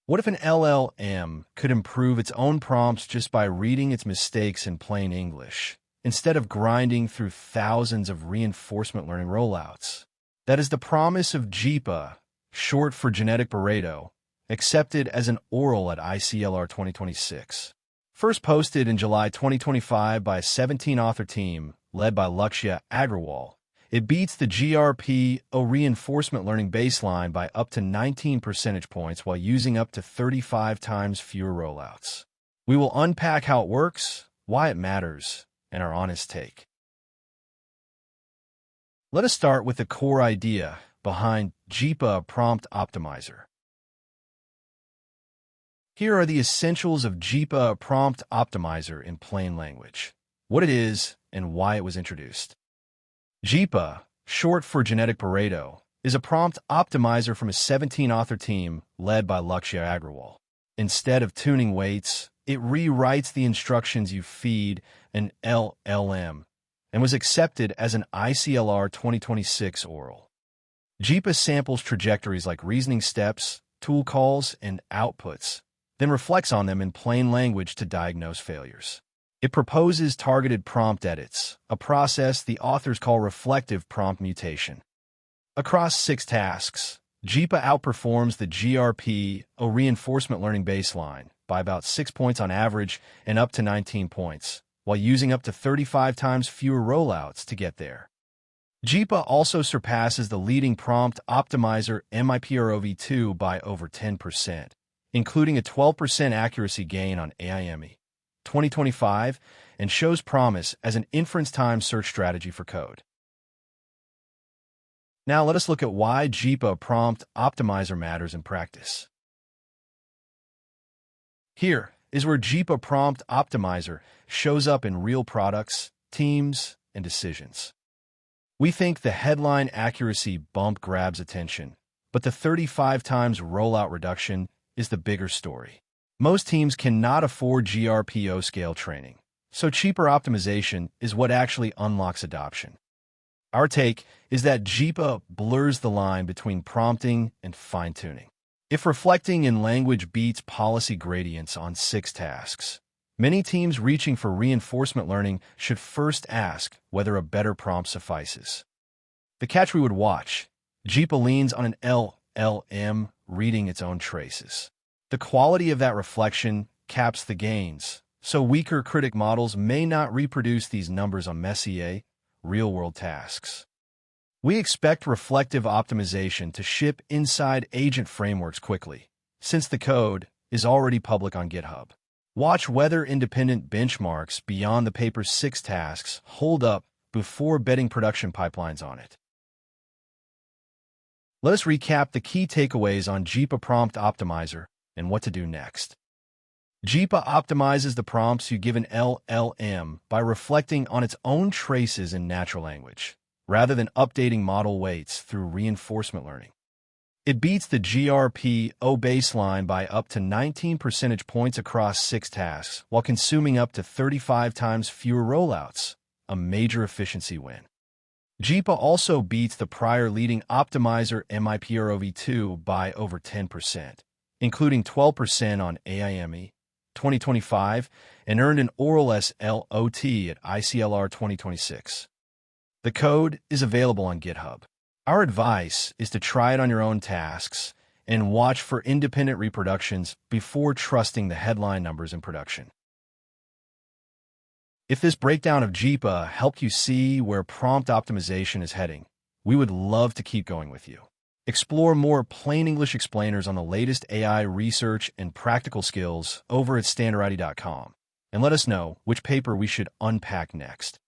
What if an LLM could improve its own prompts just by reading its mistakes in plain English, instead of grinding through thousands of reinforcement learning rollouts? That is the promise of Gepa, short for Genetic-Pareto, accepted as an oral at ICLR 2026. First posted in July 2025 by a 17-author team led by Lakshya Agrawal, it beats the GRPO reinforcement learning baseline by up to 19 percentage points while using up to 35 times fewer rollouts. We will unpack how it works, why it matters, and our honest take. Let us start with the core idea behind Gepa Prompt Optimizer. Here are the essentials of Gepa Prompt Optimizer in plain language, what it is and why it was introduced. Gepa, short for Genetic-Pareto, is a prompt optimizer from a 17-author team led by Lakshya Agrawal. Instead of tuning weights, it rewrites the instructions you feed an LLM and was accepted as an ICLR 2026 oral. Gepa samples trajectories like reasoning steps, tool calls, and outputs, then reflects on them in plain language to diagnose failures. It proposes targeted prompt edits, a process the authors call reflective prompt mutation. Across 6 tasks, Gepa outperforms the GRPO reinforcement learning baseline by about 6 points on average and up to 19 points, while using up to 35 times fewer rollouts to get there. Gepa also surpasses the leading prompt optimizer MIPROV2 by over 10%, including a 12% accuracy gain on AIME 2025, and shows promise as an inference time search strategy for code. Now let us look at why Gepa Prompt Optimizer matters in practice. Here is where Gepa Prompt Optimizer shows up in real products, teams, and decisions. We think the headline accuracy bump grabs attention, but the 35 times rollout reduction is the bigger story. Most teams cannot afford GRPO scale training, so cheaper optimization is what actually unlocks adoption. Our take is that Gepa blurs the line between prompting and fine-tuning. If reflecting in language beats policy gradients on 6 tasks, many teams reaching for reinforcement learning should first ask whether a better prompt suffices. The catch we would watch: Gepa leans on an LLM reading its own traces. The quality of that reflection caps the gains, so weaker critic models may not reproduce these numbers on messy, real-world tasks. We expect reflective optimization to ship inside agent frameworks quickly, since the code is already public on GitHub. Watch whether independent benchmarks beyond the paper's 6 tasks hold up before betting production pipelines on it. Let us recap the key takeaways on Gepa Prompt Optimizer and what to do next. Gepa optimizes the prompts you give an LLM by reflecting on its own traces in natural language, rather than updating model weights through reinforcement learning. It beats the GRPO baseline by up to 19 percentage points across 6 tasks, while consuming up to 35 times fewer rollouts, a major efficiency win. Gepa also beats the prior leading optimizer MIPROV2 by over 10%. Including 12% on AIME 2025, and earned an oral SLOT at ICLR 2026. The code is available on GitHub. Our advice is to try it on your own tasks and watch for independent reproductions before trusting the headline numbers in production. If this breakdown of Gepa helped you see where prompt optimization is heading, we would love to keep going with you. Explore more plain English explainers on the latest AI research and practical skills over at Standarity.com, and let us know which paper we should unpack next.